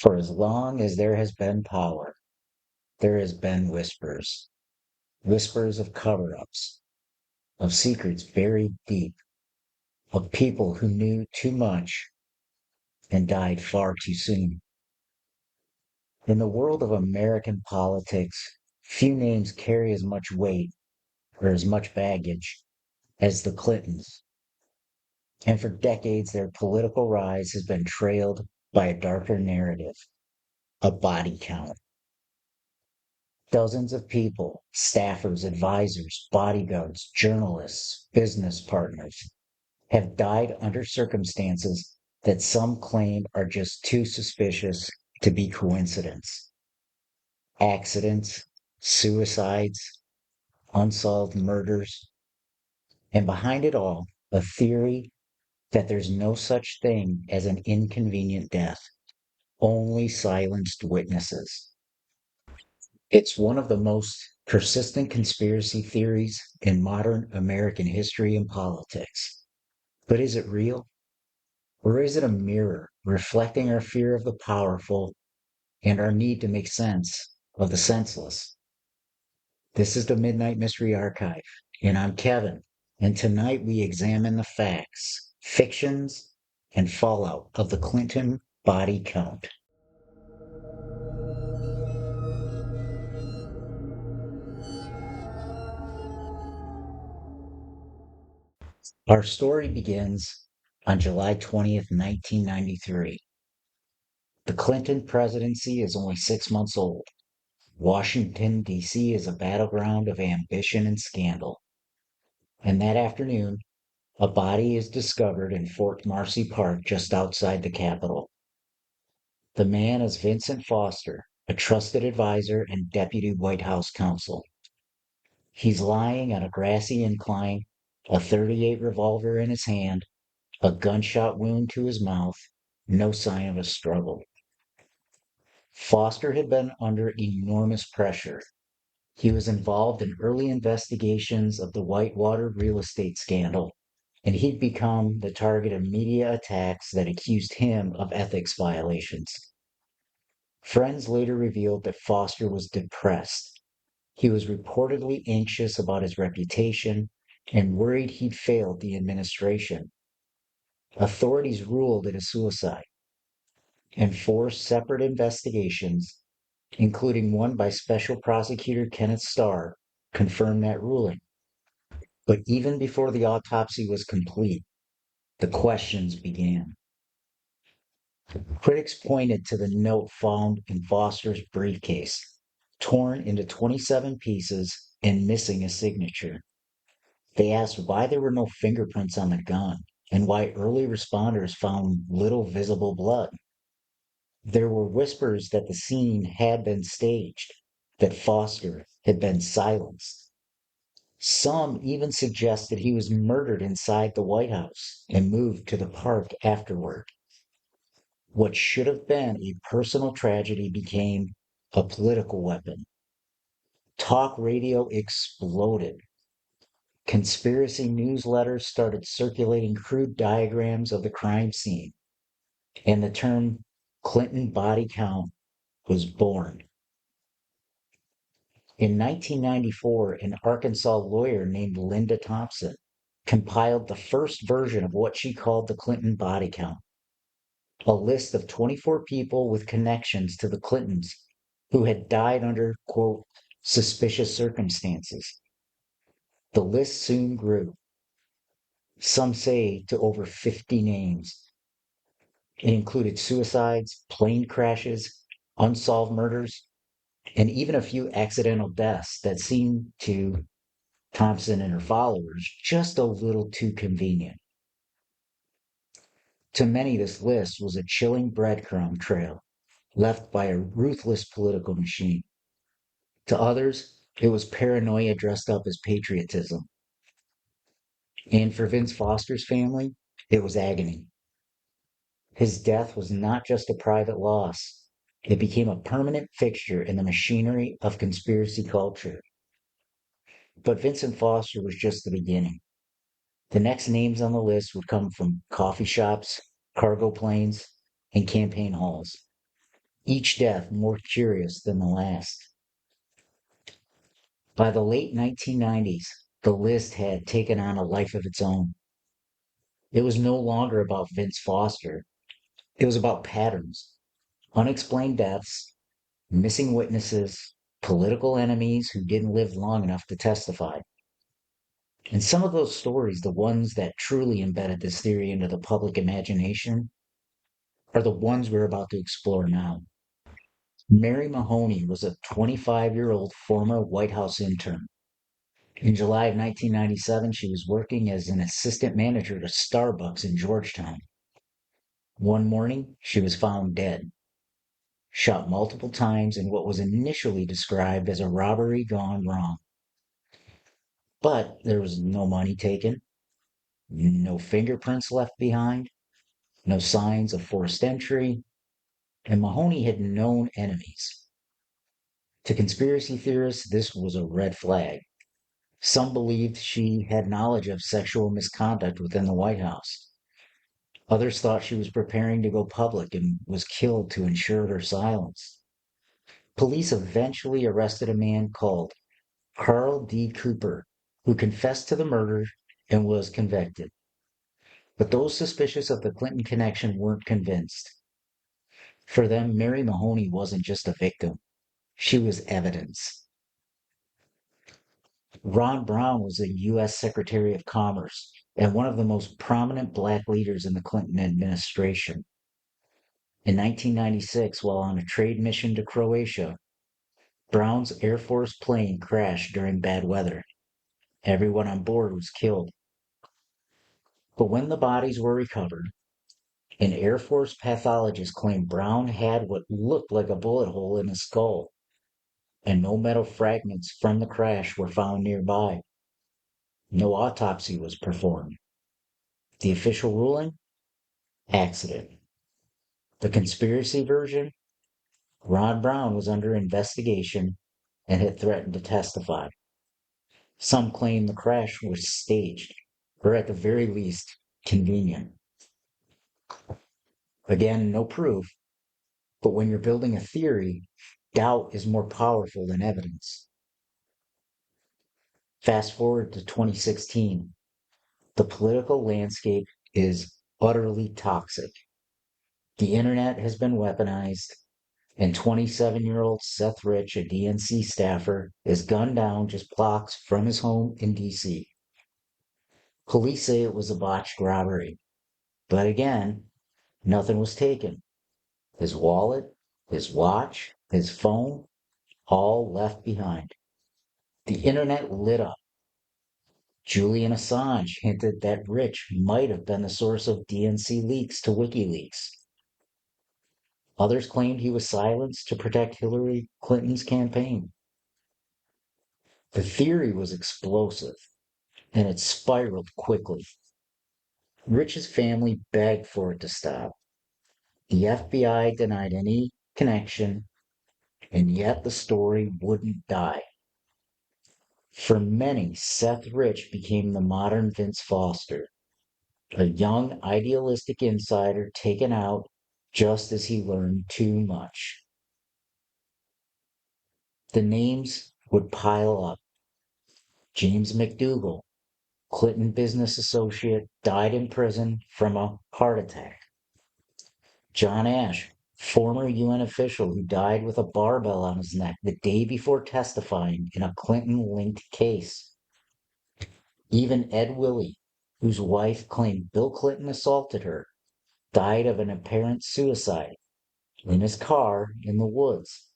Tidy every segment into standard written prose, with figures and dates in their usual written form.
For as long as there has been power, there has been whispers, whispers of cover ups, of secrets buried deep, of people who knew too much and died far too soon. In the world of American politics, few names carry as much weight or as much baggage as the Clintons, and for decades their political rise has been trailed by a darker narrative, a body count. Dozens of people, staffers, advisors, bodyguards, journalists, business partners, have died under circumstances that some claim are just too suspicious to be coincidence. Accidents, suicides, unsolved murders, and behind it all, a theory that there's no such thing as an inconvenient death, only silenced witnesses. It's one of the most persistent conspiracy theories in modern American history and politics. But is it real? Or is it a mirror reflecting our fear of the powerful and our need to make sense of the senseless? This is the Midnight Mystery Archive, and I'm Kevin. And tonight we examine the facts, fictions, and fallout of the Clinton body count. Our story begins on July 20th, 1993. The Clinton presidency is only 6 months old. Washington, D.C. is a battleground of ambition and scandal. And that afternoon, a body is discovered in Fort Marcy Park just outside the Capitol. The man is Vincent Foster, a trusted advisor and deputy White House counsel. He's lying on a grassy incline, a 38 revolver in his hand, a gunshot wound to his mouth, no sign of a struggle. Foster had been under enormous pressure. He was involved in early investigations of the Whitewater real estate scandal, and he'd become the target of media attacks that accused him of ethics violations. Friends later revealed that Foster was depressed. He was reportedly anxious about his reputation and worried he'd failed the administration. Authorities ruled it a suicide, and four separate investigations, including one by Special Prosecutor Kenneth Starr, confirmed that ruling. But even before the autopsy was complete, the questions began. Critics pointed to the note found in Foster's briefcase, torn into 27 pieces and missing a signature. They asked why there were no fingerprints on the gun and why early responders found little visible blood. There were whispers that the scene had been staged, that Foster had been silenced. Some even suggested he was murdered inside the White House and moved to the park afterward. What should have been a personal tragedy became a political weapon. Talk radio exploded. Conspiracy newsletters started circulating crude diagrams of the crime scene, and the term Clinton body count was born. In 1994, an Arkansas lawyer named Linda Thompson compiled the first version of what she called the Clinton body count, a list of 24 people with connections to the Clintons who had died under, quote, suspicious circumstances. The list soon grew, some say to over 50 names. It included suicides, plane crashes, unsolved murders, and even a few accidental deaths that seemed to Thompson and her followers just a little too convenient. To many, this list was a chilling breadcrumb trail left by a ruthless political machine. To others, it was paranoia dressed up as patriotism. And for Vince Foster's family, it was agony. His death was not just a private loss, it became a permanent fixture in the machinery of conspiracy culture. But Vincent Foster was just the beginning. The next names on the list would come from coffee shops, cargo planes, and campaign halls. each death more curious than the last. By the late 1990s, the list had taken on a life of its own. It was no longer about Vince Foster. It was about patterns, unexplained deaths, missing witnesses, political enemies who didn't live long enough to testify. And some of those stories, the ones that truly embedded this theory into the public imagination, are the ones we're about to explore now. Mary Mahoney was a 25-year-old former White House intern. In July of 1997, she was working as an assistant manager at a Starbucks in Georgetown. One morning, she was found dead, shot multiple times in what was initially described as a robbery gone wrong. But there was no money taken, no fingerprints left behind, no signs of forced entry, and Mahoney had known enemies. To conspiracy theorists, this was a red flag. Some believed she had knowledge of sexual misconduct within the White House. Others thought she was preparing to go public and was killed to ensure her silence. Police eventually arrested a man called Carl D. Cooper, who confessed to the murder and was convicted. But those suspicious of the Clinton connection weren't convinced. For them, Mary Mahoney wasn't just a victim, she was evidence. Ron Brown was a U.S. Secretary of Commerce and one of the most prominent black leaders in the Clinton administration. In 1996, while on a trade mission to Croatia, Brown's Air Force plane crashed during bad weather. Everyone on board was killed. But when the bodies were recovered, an Air Force pathologist claimed Brown had what looked like a bullet hole in his skull, and no metal fragments from the crash were found nearby. No autopsy was performed. The official ruling? Accident. The conspiracy version? Ron Brown was under investigation and had threatened to testify. Some claim the crash was staged, or at the very least, convenient. Again, no proof, but when you're building a theory, doubt is more powerful than evidence. Fast forward to 2016. The political landscape is utterly toxic. The internet has been weaponized, and 27-year-old Seth Rich, a DNC staffer, is gunned down just blocks from his home in DC. Police say it was a botched robbery, but again, nothing was taken. His wallet, his watch, his phone, all left behind. The internet lit up. Julian Assange hinted that Rich might have been the source of DNC leaks to WikiLeaks. Others claimed he was silenced to protect Hillary Clinton's campaign. The theory was explosive, and it spiraled quickly. Rich's family begged for it to stop. The FBI denied any connection, and yet the story wouldn't die. For many, Seth Rich became the modern Vince Foster, a young, idealistic insider taken out just as he learned too much. The names would pile up. James McDougal, Clinton business associate, died in prison from a heart attack. John Ash, former UN official who died with a barbell on his neck the day before testifying in a Clinton-linked case. Even Ed Willie, whose wife claimed Bill Clinton assaulted her, died of an apparent suicide in his car in the woods.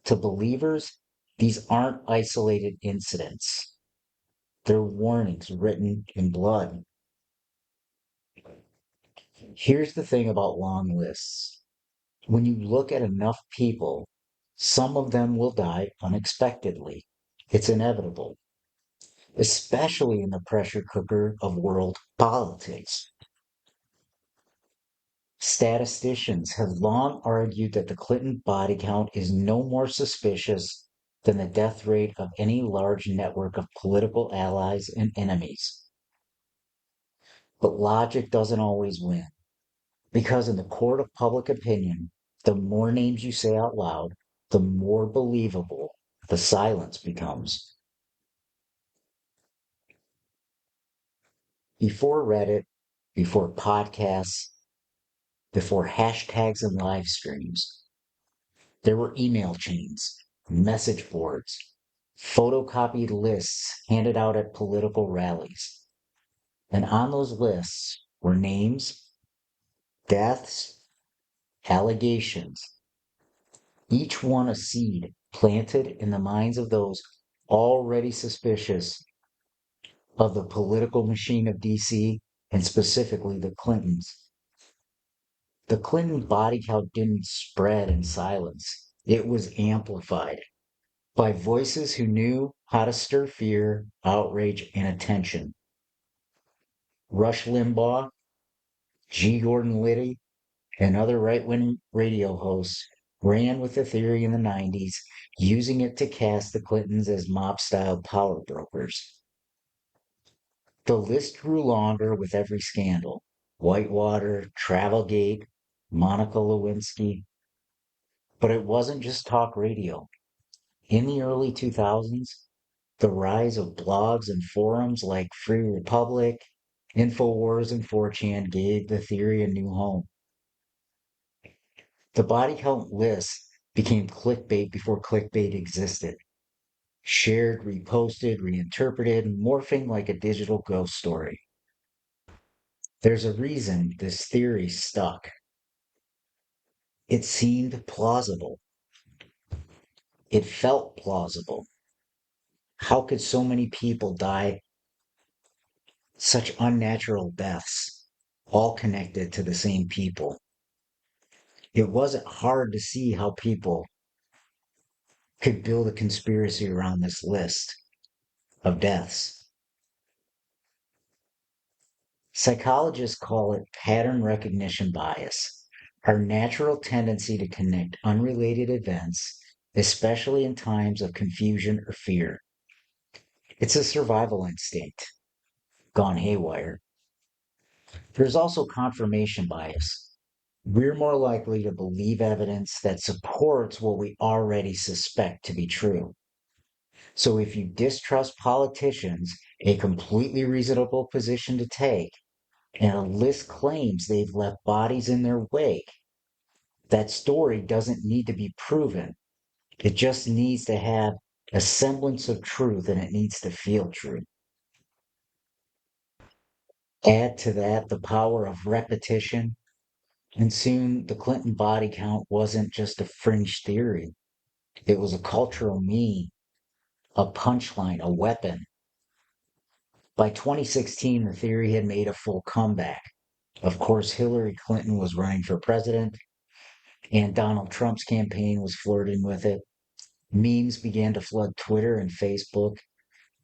To believers, these aren't isolated incidents. They're warnings written in blood. Here's the thing about long lists. When you look at enough people, some of them will die unexpectedly. It's inevitable, especially in the pressure cooker of world politics. Statisticians have long argued that the Clinton body count is no more suspicious than the death rate of any large network of political allies and enemies. But logic doesn't always win, because in the court of public opinion, The more names you say out loud, the more believable the silence becomes. Before Reddit, before podcasts, before hashtags and live streams, there were email chains, message boards, photocopied lists handed out at political rallies. And on those lists were names, deaths, allegations, each one a seed planted in the minds of those already suspicious of the political machine of DC and specifically the Clintons. The Clinton body count didn't spread in silence, it was amplified by voices who knew how to stir fear, outrage, and attention. Rush Limbaugh, G. Gordon Liddy, and other right wing radio hosts ran with the theory in the 90s, using it to cast the Clintons as mob style power brokers. The list grew longer with every scandal: Whitewater, Travelgate, Monica Lewinsky. But it wasn't just talk radio. In the early 2000s, the rise of blogs and forums like Free Republic, InfoWars, and 4chan gave the theory a new home. The body count list became clickbait before clickbait existed. Shared, reposted, reinterpreted, morphing like a digital ghost story. There's a reason this theory stuck. It seemed plausible. It felt plausible. How could so many people die such unnatural deaths, all connected to the same people? It wasn't hard to see how people could build a conspiracy around this list of deaths. Psychologists call it pattern recognition bias, our natural tendency to connect unrelated events, especially in times of confusion or fear. It's a survival instinct gone haywire. There's also confirmation bias. We're more likely to believe evidence that supports what we already suspect to be true. So if you distrust politicians, a completely reasonable position to take, and a list claims they've left bodies in their wake, that story doesn't need to be proven. It just needs to have a semblance of truth and it needs to feel true. Add to that the power of repetition, and soon the Clinton body count wasn't just a fringe theory. It was a cultural meme, a punchline, a weapon. By 2016, the theory had made a full comeback. Of course, Hillary Clinton was running for president, and Donald Trump's campaign was flirting with it. Memes began to flood Twitter and Facebook.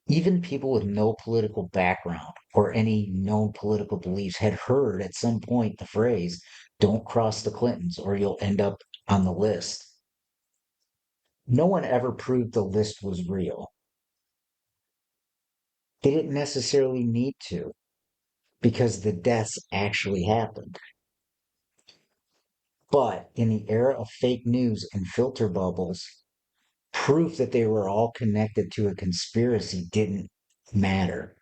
Even people with no political background or any known political beliefs had heard at some point the phrase, "don't cross the Clintons or you'll end up on the list." No one ever proved the list was real. They didn't necessarily need to because the deaths actually happened. But in the era of fake news and filter bubbles, proof that they were all connected to a conspiracy didn't matter.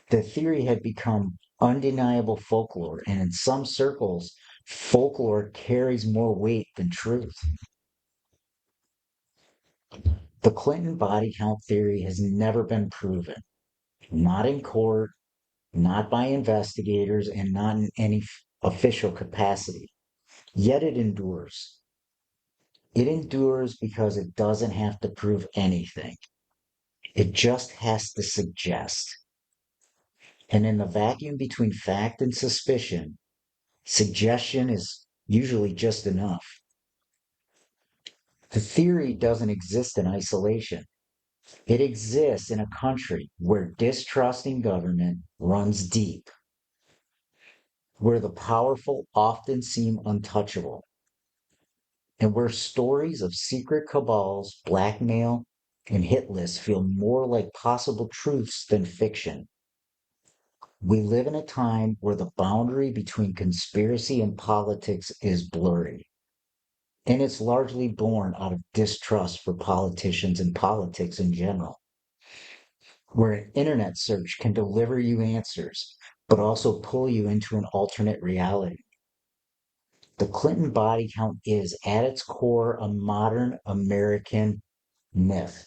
The theory had become undeniable folklore, and in some circles, folklore carries more weight than truth. The Clinton body count theory has never been proven, not in court, not by investigators, and not in any official capacity. Yet it endures. It endures because it doesn't have to prove anything. It just has to suggest. And in the vacuum between fact and suspicion, suggestion is usually just enough. The theory doesn't exist in isolation. It exists in a country where distrust in government runs deep, where the powerful often seem untouchable, and where stories of secret cabals, blackmail, and hit lists feel more like possible truths than fiction. We live in a time where the boundary between conspiracy and politics is blurry, and it's largely born out of distrust for politicians and politics in general, where an internet search can deliver you answers, but also pull you into an alternate reality. The Clinton body count is, at its core, a modern American myth,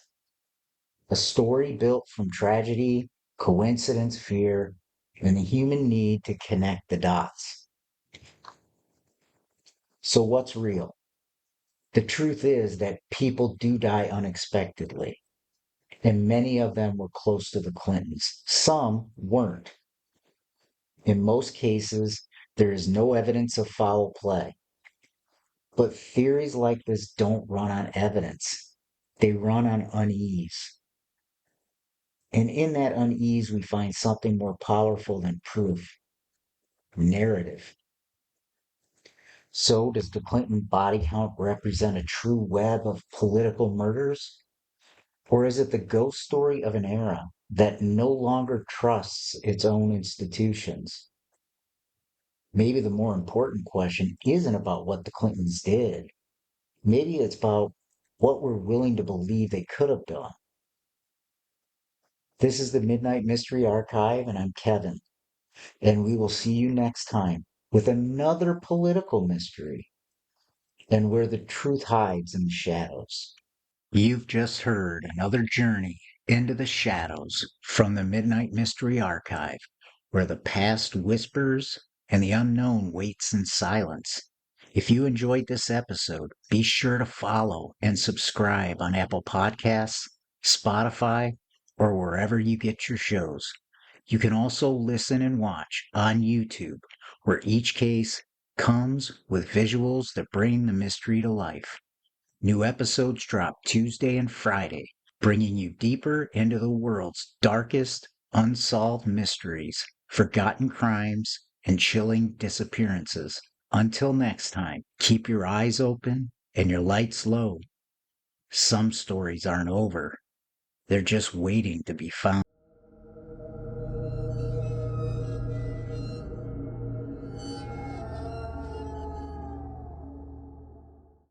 a story built from tragedy, coincidence, fear, and the human need to connect the dots. So, what's real? The truth is that people do die unexpectedly, and many of them were close to the Clintons. Some weren't. In most cases, there is no evidence of foul play. But theories like this don't run on evidence, they run on unease. And in that unease, we find something more powerful than proof: narrative. So, does the Clinton body count represent a true web of political murders? Or is it the ghost story of an era that no longer trusts its own institutions? Maybe the more important question isn't about what the Clintons did. Maybe it's about what we're willing to believe they could have done. This is the Midnight Mystery Archive, and I'm Kevin. And we will see you next time with another political mystery and where the truth hides in the shadows. You've just heard another journey into the shadows from the Midnight Mystery Archive, where the past whispers and the unknown waits in silence. If you enjoyed this episode, be sure to follow and subscribe on Apple Podcasts, Spotify, or wherever you get your shows. You can also listen and watch on YouTube, where each case comes with visuals that bring the mystery to life. New episodes drop Tuesday and Friday, bringing you deeper into the world's darkest unsolved mysteries, forgotten crimes, and chilling disappearances. Until next time, keep your eyes open and your lights low. Some stories aren't over, they're just waiting to be found.